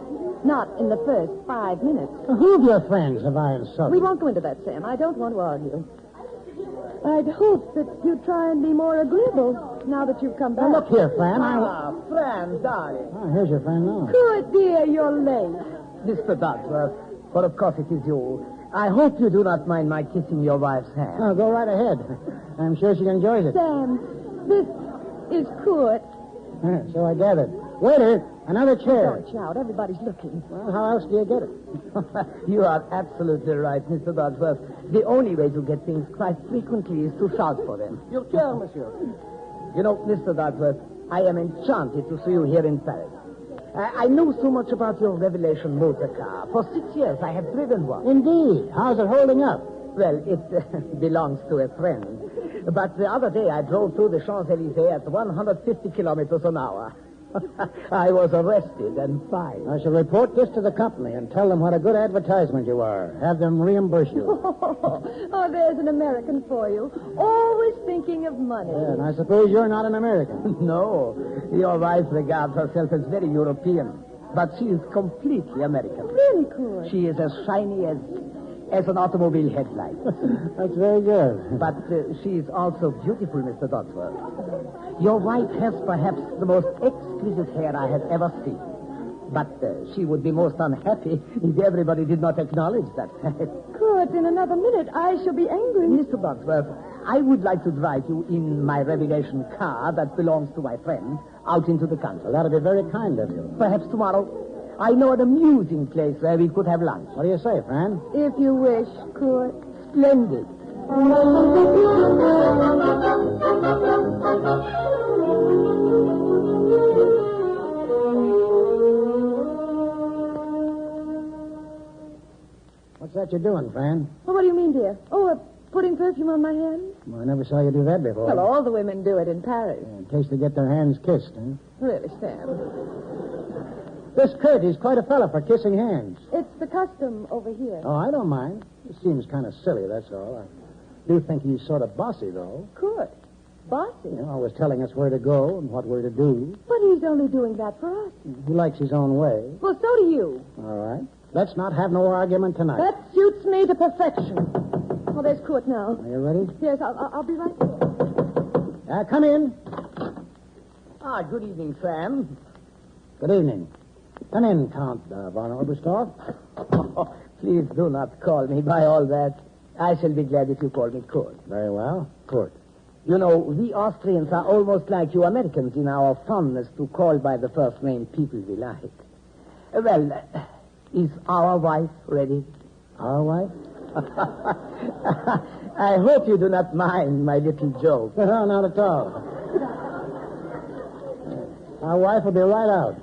not in the first 5 minutes. Who of your friends have I insulted? We won't go into that, Sam. I don't want to argue. I'd hope that you'd try and be more agreeable now that you've come back. Now, look here, Fran. Fran, darling. Oh, here's your friend now. Good, dear, you're late. Mr. Dodsworth, for of course it is you. I hope you do not mind my kissing your wife's hand. Oh, go right ahead. I'm sure she enjoys it. Sam, this is Kurt. So I gathered. Waiter, another chair. Don't shout. Everybody's looking. Well, how else do you get it? You are absolutely right, Mr. Dodsworth. The only way to get things quite frequently is to shout for them. Your chair, monsieur. You know, Mr. Dodsworth, I am enchanted to see you here in Paris. I know so much about your Revelation motor car. For 6 years, I have driven one. Indeed. How's it holding up? Well, it belongs to a friend. But the other day, I drove through the Champs-Élysées at 150 kilometers an hour. I was arrested and fined. I shall report this to the company and tell them what a good advertisement you are. Have them reimburse you. Oh, there's an American for you. Always thinking of money. Yeah, and I suppose you're not an American. No, your wife regards herself as very European. But she is completely American. Really, Kurt? She is as shiny as an automobile headlight. That's very good. But she is also beautiful, Mr. Dodsworth. Your wife has perhaps the most exquisite hair I have ever seen. But she would be most unhappy if everybody did not acknowledge that fact. Kurt, in another minute, I shall be angry. Mr. Dodsworth, I would like to drive you in my Revelation car that belongs to my friend out into the country. Well, that'll be very kind of you. Perhaps tomorrow. I know an amusing place where we could have lunch. What do you say, Fran? If you wish, Kurt. Splendid. What's that you're doing, Fran? Well, what do you mean, dear? Oh, putting perfume on my hands? Well, I never saw you do that before. Well, all the women do it in Paris. In case they get their hands kissed, huh? Really, Sam. This Kurt, he's quite a fella for kissing hands. It's the custom over here. Oh, I don't mind. It seems kind of silly, that's all. I do think he's sort of bossy, though. Good. Bossy. You know, always telling us where to go and what we're to do. But he's only doing that for us. He likes his own way. Well, so do you. All right. Let's not have no argument tonight. That suits me to perfection. Oh, there's Kurt now. Are you ready? Yes, I'll be right there. Come in. Ah, good evening, Sam. Good evening. Come in, Count von Oberstdorf. Please do not call me by all that. I shall be glad if you call me Kurt. Very well. Kurt. You know, we Austrians are almost like you Americans in our fondness to call by the first name people we like. Well, is our wife ready? Our wife? I hope you do not mind my little joke. No, not at all. Our wife will be right out.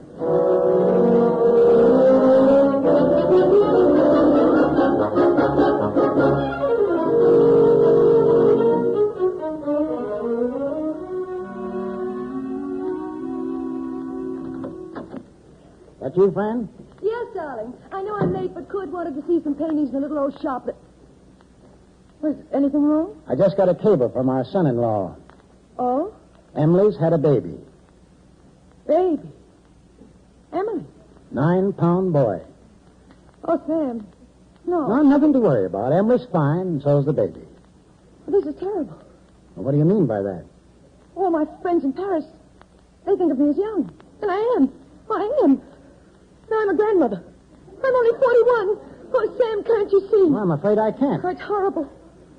That you, Fran? Yes, darling. I know I'm late, but Kurt wanted to see some paintings in a little old shop that... Was anything wrong? I just got a cable from our son-in-law. Oh? Emily's had a baby. Baby. Emily. 9-pound boy. Oh, Sam. No. No, nothing to worry about. Emily's fine, and so's the baby. This is terrible. Well, what do you mean by that? All my friends in Paris, they think of me as young. And I am. I am. Now I'm a grandmother. I'm only 41. Oh, Sam, can't you see? Well, I'm afraid I can't. Oh, it's horrible.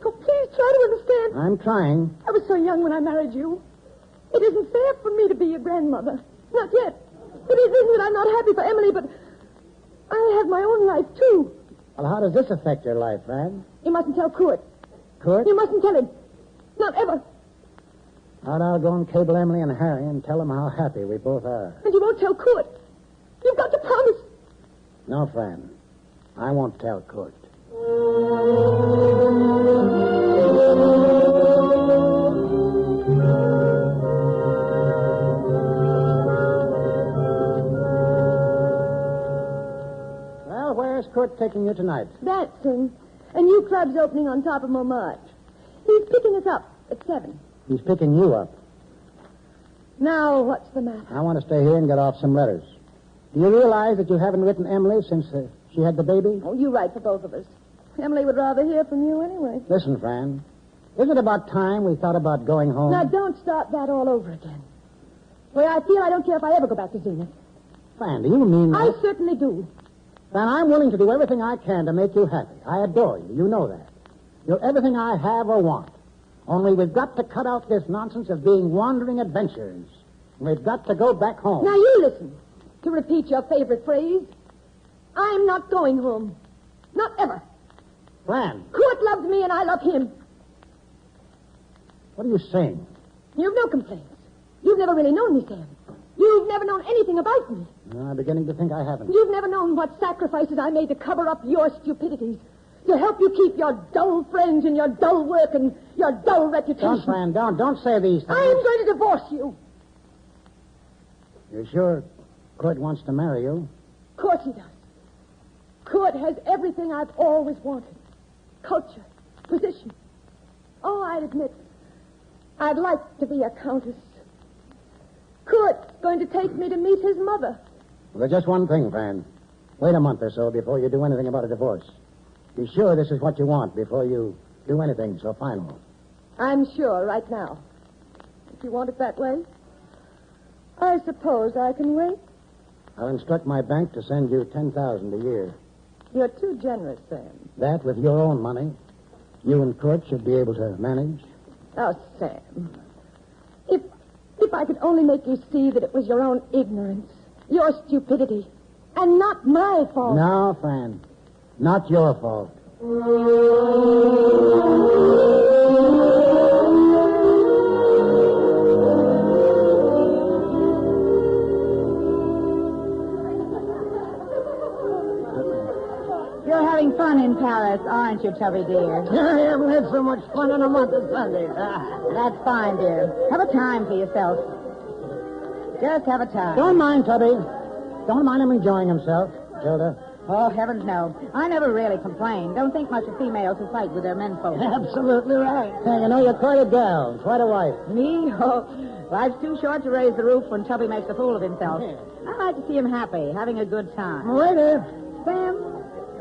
Oh, please try to understand. I'm trying. I was so young when I married you. It isn't fair for me to be your grandmother. Not yet. It isn't that I'm not happy for Emily, but I have my own life, too. Well, how does this affect your life, Fran? You mustn't tell Kurt. Kurt? You mustn't tell him. Not ever. All right, I'll go and cable Emily and Harry and tell them how happy we both are. And you won't tell Kurt. You've got to promise. No, Fran. I won't tell Kurt. Well, where's Kurt taking you tonight? Dancing. A new club's opening on top of Montmartre. He's picking us up at 7. He's picking you up. Now, what's the matter? I want to stay here and get off some letters. Do you realize that you haven't written Emily since she had the baby? Oh, you write for both of us. Emily would rather hear from you anyway. Listen, Fran. Isn't it about time we thought about going home? Now, don't start that all over again. The way I feel, I don't care if I ever go back to Zenith. Fran, do you mean that? I certainly do. Fran, I'm willing to do everything I can to make you happy. I adore you. You know that. You're everything I have or want. Only we've got to cut out this nonsense of being wandering adventurers. We've got to go back home. Now, you listen. To repeat your favorite phrase, I'm not going home. Not ever. Fran, Kurt loves me and I love him. what are you saying? You've no complaints. You've never really known me, Sam. You've never known anything about me. I'm beginning to think I haven't. You've never known what sacrifices I made to cover up your stupidities, to help you keep your dull friends and your dull work and your dull reputation. Don't, Fran, don't say these things. I am going to divorce you. You're sure Kurt wants to marry you? Of course he does. Kurt has everything I've always wanted. Culture, position. Oh, I'd admit, I'd like to be a countess. Kurt's going to take me to meet his mother. Well, there's just one thing, Fran. Wait a month or so before you do anything about a divorce. Be sure this is what you want before you do anything so final. I'm sure right now. If you want it that way, I suppose I can wait. I'll instruct my bank to send you $10,000 a year. You're too generous, Sam. That, with your own money, you and Kurt should be able to manage. Oh, Sam. If I could only make you see that it was your own ignorance, your stupidity, and not my fault. No, Fran. Not your fault. You're having fun in Paris, aren't you, Tubby dear? I haven't had so much fun in a month of Sundays. That's fine, dear. Have a time for yourself. Just have a time. Don't mind, Tubby. Don't mind him enjoying himself, Hilda. Oh, heavens, no. I never really complain. Don't think much of females who fight with their menfolk. Absolutely right. Hey, you know, you're quite a gal, quite a wife. Me? Oh, life's too short to raise the roof when Tubby makes a fool of himself. I like to see him happy, having a good time. Waiter. Sam,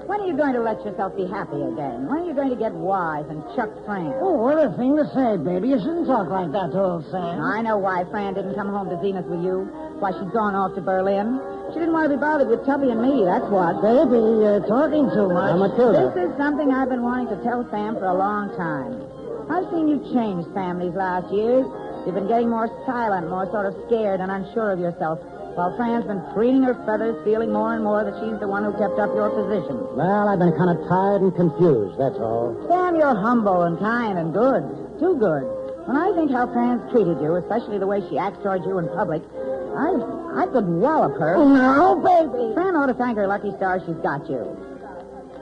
when are you going to let yourself be happy again? When are you going to get wise and chuck Fran? Oh, what a thing to say, baby. You shouldn't talk like that to old Sam. I know why Fran didn't come home to Zenith with you. Why she's gone off to Berlin. She didn't want to be bothered with Tubby and me, that's what. Baby, you're talking too much. Matilda. This is something I've been wanting to tell Sam for a long time. I've seen you change, Sam, these last years. You've been getting more silent, more sort of scared and unsure of yourself, while Fran's been preening her feathers, feeling more and more that she's the one who kept up your position. Well, I've been kind of tired and confused, that's all. Sam, you're humble and kind and good. Too good. When I think how Fran's treated you, especially the way she acts towards you in public, I could wallop her. No, baby. Fran ought to thank her lucky stars she's got you.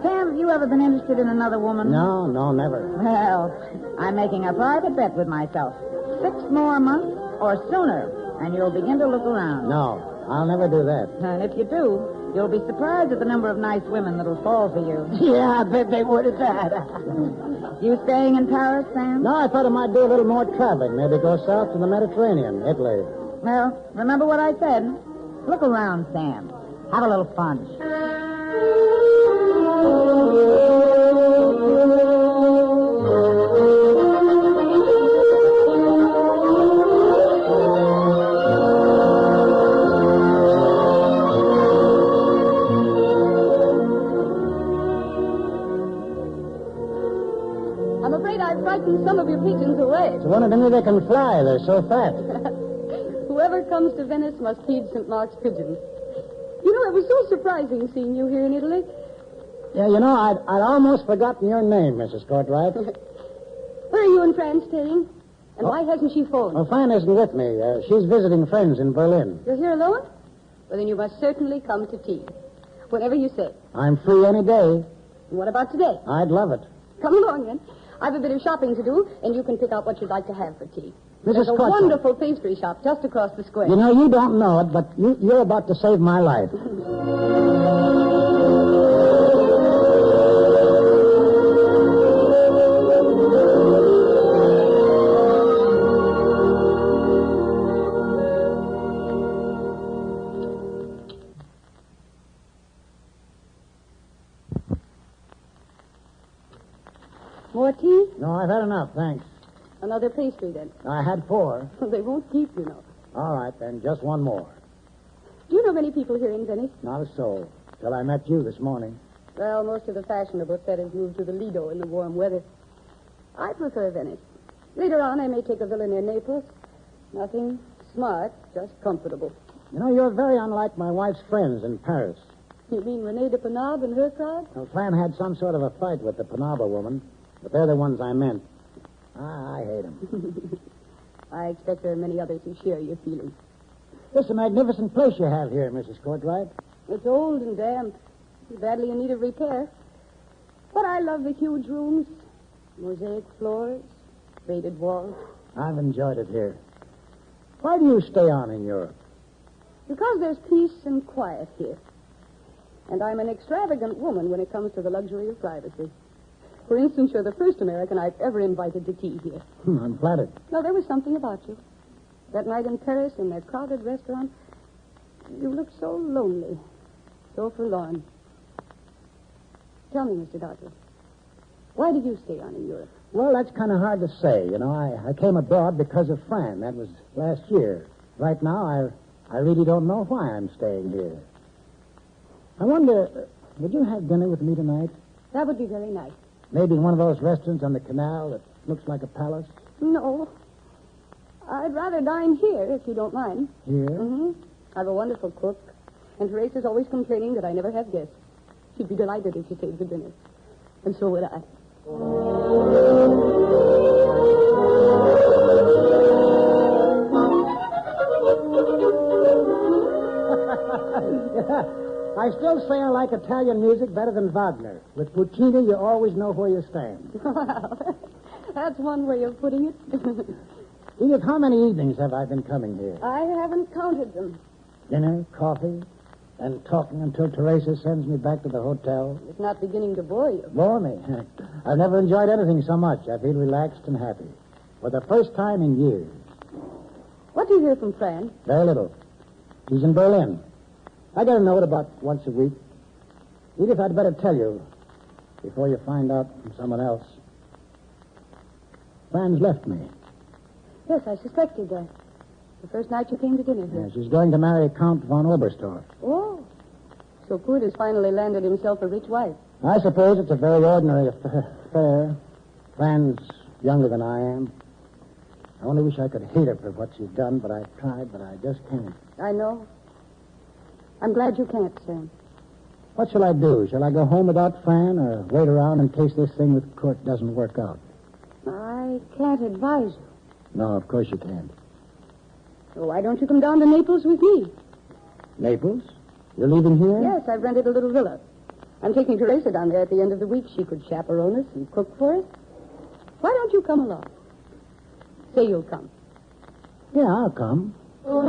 Sam, have you ever been interested in another woman? No, never. Well, I'm making a private bet with myself. 6 more months or sooner, and you'll begin to look around. No, I'll never do that. And if you do, you'll be surprised at the number of nice women that'll fall for you. Yeah, I bet they would at that. You staying in Paris, Sam? No, I thought I might do a little more traveling. Maybe go south to the Mediterranean, Italy. Well, remember what I said. Look around, Sam. Have a little fun. I'm afraid I've frightened some of your pigeons away. It's one of them that can fly. They're so fat. Whoever comes to Venice must feed St. Mark's pigeons. You know, it was so surprising seeing you here in Italy. Yeah, you know, I'd almost forgotten your name, Mrs. Cartwright. Where are you and Fran staying? And why hasn't she phoned? Well, Fran isn't with me. She's visiting friends in Berlin. You're here alone? Well, then you must certainly come to tea. Whenever you say. I'm free any day. And what about today? I'd love it. Come along, then. I've a bit of shopping to do, and you can pick out what you'd like to have for tea. Mrs. There's a Cartwright. wonderful pastry shop just across the square. You know, you don't know it, but you're about to save my life. More tea? No, I've had enough, thanks. Another pastry, then. I had 4. They won't keep, you know. All right, then, just one more. Do you know many people here in Venice? Not a soul. Till I met you this morning. Well, most of the fashionable set has moved to the Lido in the warm weather. I prefer Venice. Later on, I may take a villa near Naples. Nothing smart, just comfortable. You know, you're very unlike my wife's friends in Paris. You mean Renee de Penab and her crowd? Well, Fran had some sort of a fight with the Panaba woman, but they're the ones I meant. I hate them. I expect there are many others who share your feelings. It's a magnificent place you have here, Mrs. Cartwright. It's old and damp, badly in need of repair. But I love the huge rooms, mosaic floors, faded walls. I've enjoyed it here. Why do you stay on in Europe? Because there's peace and quiet here. And I'm an extravagant woman when it comes to the luxury of privacy. For instance, you're the first American I've ever invited to tea here. I'm flattered. No, there was something about you. That night in Paris, in that crowded restaurant, you looked so lonely, so forlorn. Tell me, Mr. Dodsworth, why did you stay on in Europe? Well, that's kind of hard to say. You know, I came abroad because of Fran. That was last year. Right now, I really don't know why I'm staying here. I wonder, would you have dinner with me tonight? That would be very nice. Maybe in one of those restaurants on the canal that looks like a palace? No. I'd rather dine here, if you don't mind. Here? Mm-hmm. I have a wonderful cook, and Therese is always complaining that I never have guests. She'd be delighted if she stayed for dinner. And so would I. I still say I like Italian music better than Wagner. With Puccini, you always know where you stand. Well, that's one way of putting it. Edith, how many evenings have I been coming here? I haven't counted them. Dinner, coffee, and talking until Teresa sends me back to the hotel. It's not beginning to bore you. Bore me. I've never enjoyed anything so much. I feel relaxed and happy. For the first time in years. What do you hear from Fran? Very little. She's in Berlin. I get a note about once a week. Edith, I'd better tell you before you find out from someone else. Fran's left me. Yes, I suspected that. The first night you came to dinner here. Yeah, she's going to marry Count von Oberstdorf. Oh. So Kurt has finally landed himself a rich wife. I suppose it's a very ordinary affair. Fran's younger than I am. I only wish I could hate her for what she's done, but I've tried, but I just can't. I know. I'm glad you can't, Sam. What shall I do? Shall I go home without Fran or wait around in case this thing with Kurt doesn't work out? I can't advise you. No, of course you can't. So why don't you come down to Naples with me? Naples? You're leaving here? Yes, I've rented a little villa. I'm taking Teresa down there at the end of the week. She could chaperone us and cook for us. Why don't you come along? Say you'll come. Yeah, I'll come. Well,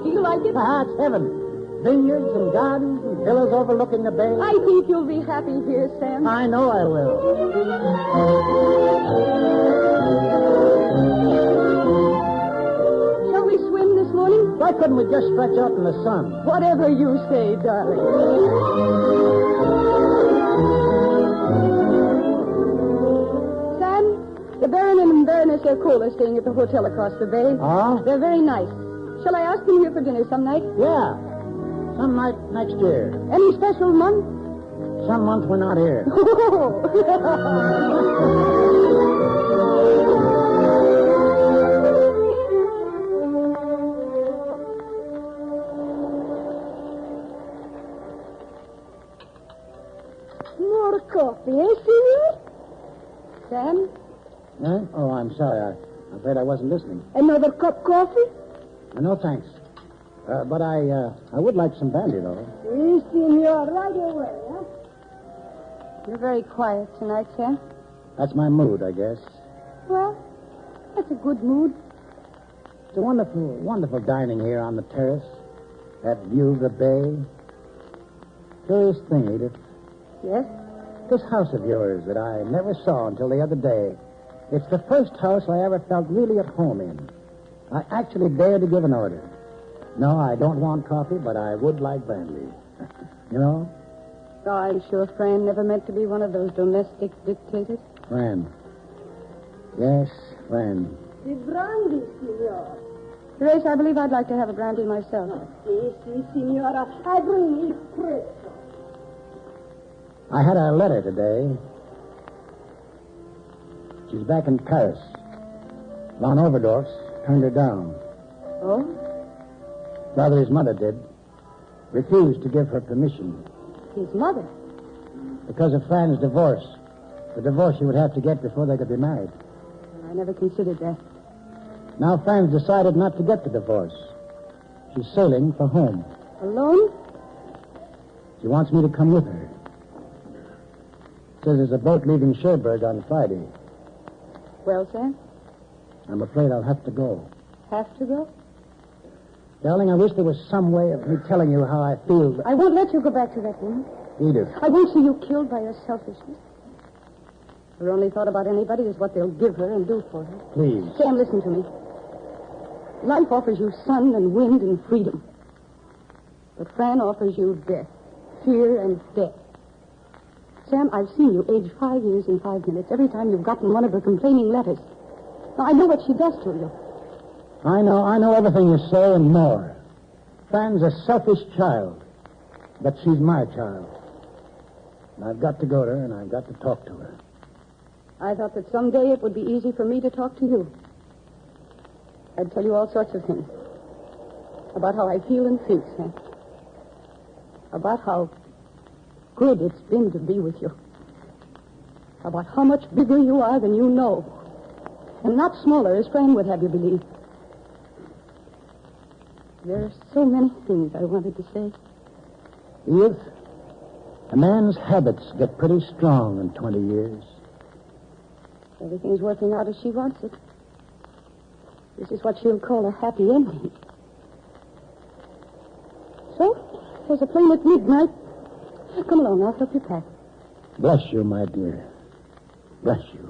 do you like it? Ah, it's heaven. Vineyards and gardens and villas overlooking the bay. I think you'll be happy here, Sam. I know I will. Shall we swim this morning? Why couldn't we just stretch out in the sun? Whatever you say, darling. Sam, the Baron and Baroness Ercole are staying at the hotel across the bay. Oh? They're very nice. Shall I ask them here for dinner some night? Yeah. Some night next year. Any special month? Some month we're not here. More coffee, eh, senor? Sam, Huh? Oh, I'm sorry. I'm afraid I wasn't listening. another cup coffee? No, thanks. But I would like some brandy, though. Yes, senor, right away, huh? You're very quiet tonight, Sam. That's my mood, I guess. Well, that's a good mood. It's a wonderful, wonderful dining here on the terrace. That view of the bay. Curious thing, Edith. Yes? This house of yours that I never saw until the other day. It's the first house I ever felt really at home in. I actually dared to give an order. No, I don't want coffee, but I would like brandy. You know? Oh, I'm sure Fran never meant to be one of those domestic dictators. Fran. Yes, Fran. The brandy, senor. Grace, I believe I'd like to have a brandy myself. Si, senora. I bring you presto. I had a letter today. She's back in Paris. Von Overdorf's turned her down. Oh? Rather, his mother did. Refused to give her permission. His mother? Because of Fran's divorce. The divorce she would have to get before they could be married. I never considered that. Now Fran's decided not to get the divorce. She's sailing for home. Alone? She wants me to come with her. Says there's a boat leaving Cherbourg on Friday. Well, Sam? I'm afraid I'll have to go. Have to go? Darling, I wish there was some way of me telling you how I feel. I won't let you go back to that woman. Edith. I won't see you killed by your selfishness. Her only thought about anybody is what they'll give her and do for her. Please. Sam, listen to me. Life offers you sun and wind and freedom. But Fran offers you death, fear and death. Sam, I've seen you age 5 years in 5 minutes every time you've gotten one of her complaining letters. Now, I know what she does to you. I know everything you say and more. Fran's a selfish child, but she's my child. And I've got to go to her, and I've got to talk to her. I thought that someday it would be easy for me to talk to you. I'd tell you all sorts of things. about how I feel and think, Sam. About how good it's been to be with you. About how much bigger you are than you know. And not smaller, as Fran would have you believe. There are so many things I wanted to say. Edith, a man's habits get pretty strong in 20 years. Everything's working out as she wants it. This is what she'll call a happy ending. So, there's a plane at midnight. Come along, I'll help you pack. Bless you, my dear. Bless you.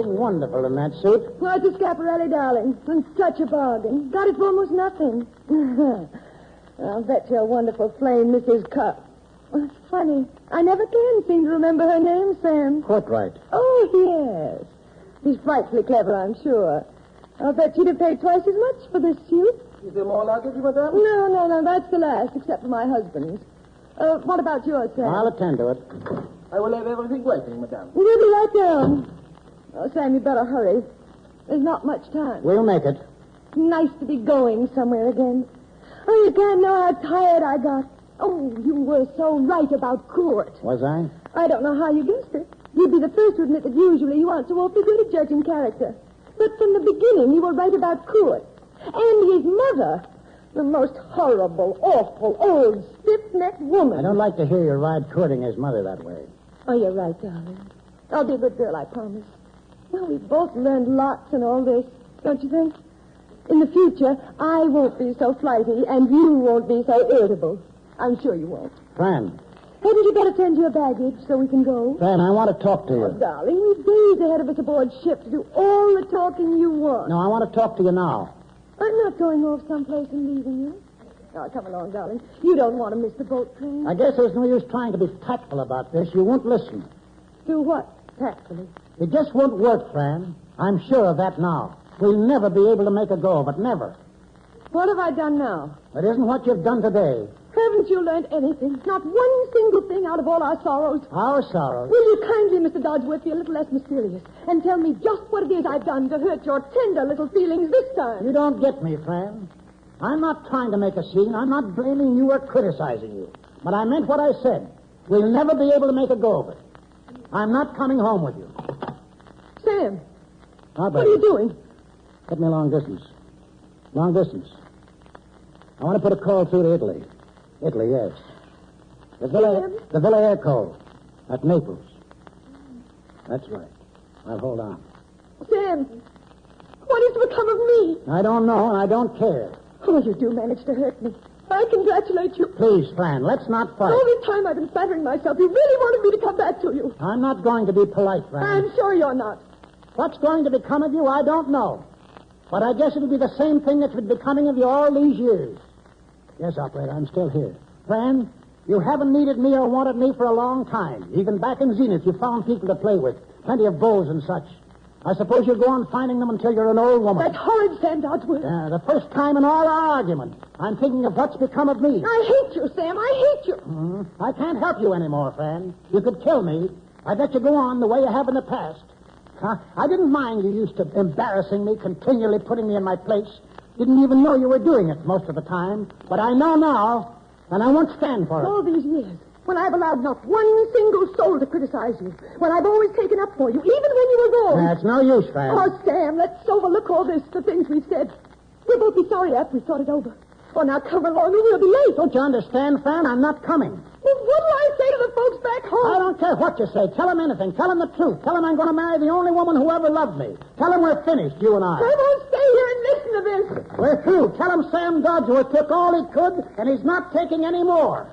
Wonderful in that suit. Well, it's a Scaparelli, darling. And such a bargain. Got it for almost nothing. I'll bet you're a wonderful flame, Mrs. Cup. Well, it's funny. I never can seem to remember her name, Sam. Quite right. Oh, yes. She's frightfully clever, I'm sure. I'll bet you'd have paid twice as much for this suit. Is there more luggage, madame? No. That's the last, except for my husband's. What about yours, Sam? I'll attend to it. I will have everything waiting, madame. We'll be right down. Oh, Sam, you better hurry. There's not much time. We'll make it. Nice to be going somewhere again. Oh, you can't know how tired I got. Oh, you were so right about Court. Was I? I don't know how you guessed it. You'd be the first to admit that usually you aren't so awfully good at judging character. But from the beginning, you were right about Court. And his mother. The most horrible, awful, old, stiff-necked woman. I don't like to hear you ride courting his mother that way. Oh, you're right, darling. I'll be a good girl, I promise. Well, we've both learned lots in all this, don't you think? In the future, I won't be so flighty, and you won't be so irritable. I'm sure you won't. Fran. Hadn't you better tend to your baggage so we can go? Fran, I want to talk to you. Oh, darling, we've days ahead of us aboard ship to do all the talking you want. No, I want to talk to you now. I'm not going off someplace and leaving you. Oh, come along, darling. You don't want to miss the boat train. I guess there's no use trying to be tactful about this. You won't listen. Do what, tactfully? It just won't work, Fran. I'm sure of that now. We'll never be able to make a go of it, never. What have I done now? It isn't what you've done today. Haven't you learned anything? Not one single thing out of all our sorrows. Our sorrows? Will you kindly, Mr. Dodsworth, be a little less mysterious and tell me just what it is I've done to hurt your tender little feelings this time? You don't get me, Fran. I'm not trying to make a scene. I'm not blaming you or criticizing you. But I meant what I said. We'll never be able to make a go of it. I'm not coming home with you. Sam, Now, what are you doing? Get me long distance. Long distance. I want to put a call through to Italy. Italy, yes. The Villa Airco at Naples. That's right. I'll hold on. Sam, what is to become of me? I don't know, and I don't care. Oh, you do manage to hurt me. I congratulate you. Please, Fran, let's not fight. All this time I've been flattering myself. You really wanted me to come back to you. I'm not going to be polite, Fran. I'm sure you're not. What's going to become of you, I don't know. But I guess it'll be the same thing that's been becoming of you all these years. Yes, operator, I'm still here. Fran, you haven't needed me or wanted me for a long time. Even back in Zenith, you found people to play with. Plenty of beaus and such. I suppose you'll go on finding them until you're an old woman. That horrid Sam Dodsworth. Yeah, the first time in all our argument, I'm thinking of what's become of me. I hate you, Sam. I hate you. I can't help you anymore, Fran. You could kill me. I'd let you go on the way you have in the past. I didn't mind you used to embarrassing me, continually putting me in my place. Didn't even know you were doing it most of the time. But I know now, and I won't stand for it. All these years, when I've allowed not one single soul to criticize you, when I've always taken up for you, even when you were wrong. That's no use, Fran. Oh, Sam, let's overlook all this, the things we've said. We'll both be sorry after we've thought it over. Oh, now come along or we'll be late. Don't you understand, Fran? I'm not coming. Well, what'll I say to the folks back home? I don't care what you say. Tell them anything. Tell them the truth. Tell them I'm going to marry the only woman who ever loved me. Tell them we're finished, you and I. I won't stay here and listen to this. We're through. Tell them Sam Dodsworth took all he could, and he's not taking any more.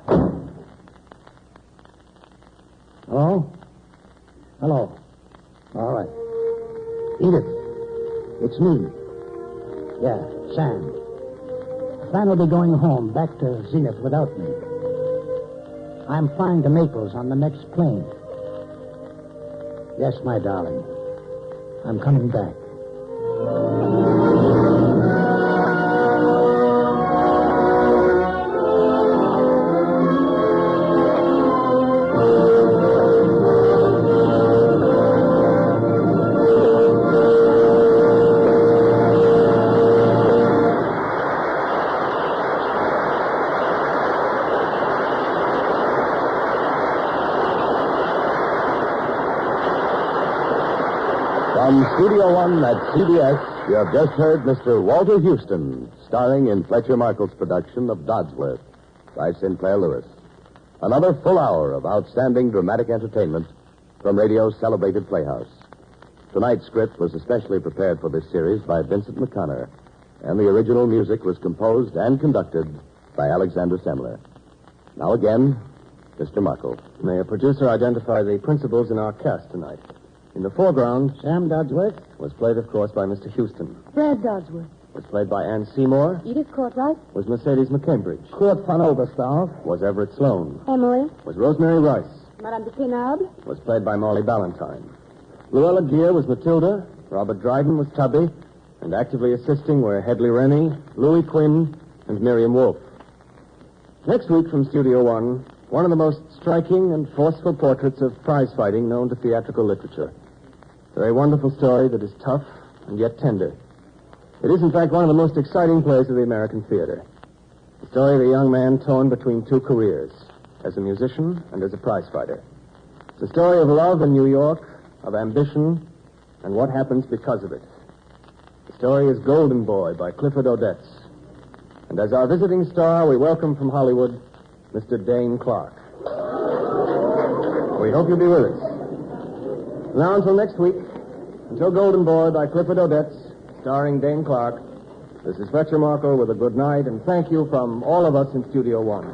Hello? Hello. All right. Edith, it's me. Yeah, Sam. Fran will be going home, back to Zenith without me. I'm flying to Naples on the next plane. Yes, my darling. I'm coming back. From Studio One at CBS, you have just heard Mr. Walter Houston, starring in Fletcher Markle's production of Dodsworth by Sinclair Lewis. Another full hour of outstanding dramatic entertainment from radio's celebrated playhouse. Tonight's script was especially prepared for this series by Vincent McConnor, and the original music was composed and conducted by Alexander Semler. Now again, Mr. Markle. May a producer identify the principals in our cast tonight? In the foreground Sam Dodsworth. was played, of course, by Mr. Houston. Fred Dodsworth. Was played by Ann Seymour. Edith Courtwright. Was Mercedes McCambridge. Kurt von Oberstdorf. Was Everett Sloan. Emily. Was Rosemary Rice. Madame de Pinable. Was played by Molly Ballantyne. Luella Gear was Matilda. Robert Dryden was Tubby. And actively assisting were Hedley Rennie, Louis Quinn, and Miriam Wolfe. Next week from Studio One, one of the most striking and forceful portraits of prize fighting known to theatrical literature. A very wonderful story that is tough and yet tender. It is, in fact, one of the most exciting plays of the American theater. The story of a young man torn between two careers, as a musician and as a prize fighter. It's a story of love in New York, of ambition, and what happens because of it. The story is Golden Boy by Clifford Odets. And as our visiting star, we welcome from Hollywood Mr. Dane Clark. We hope you'll be with us. Now, until next week, until Golden Boy by Clifford Odets, starring Dane Clark, this is Fletcher Markle with a good night, and thank you from all of us in Studio One.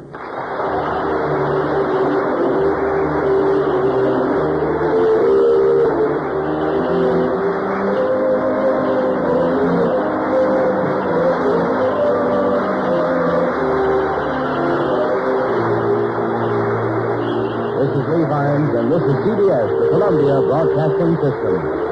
This is Lee Hines, and this is CBS, the Columbia Broadcasting System.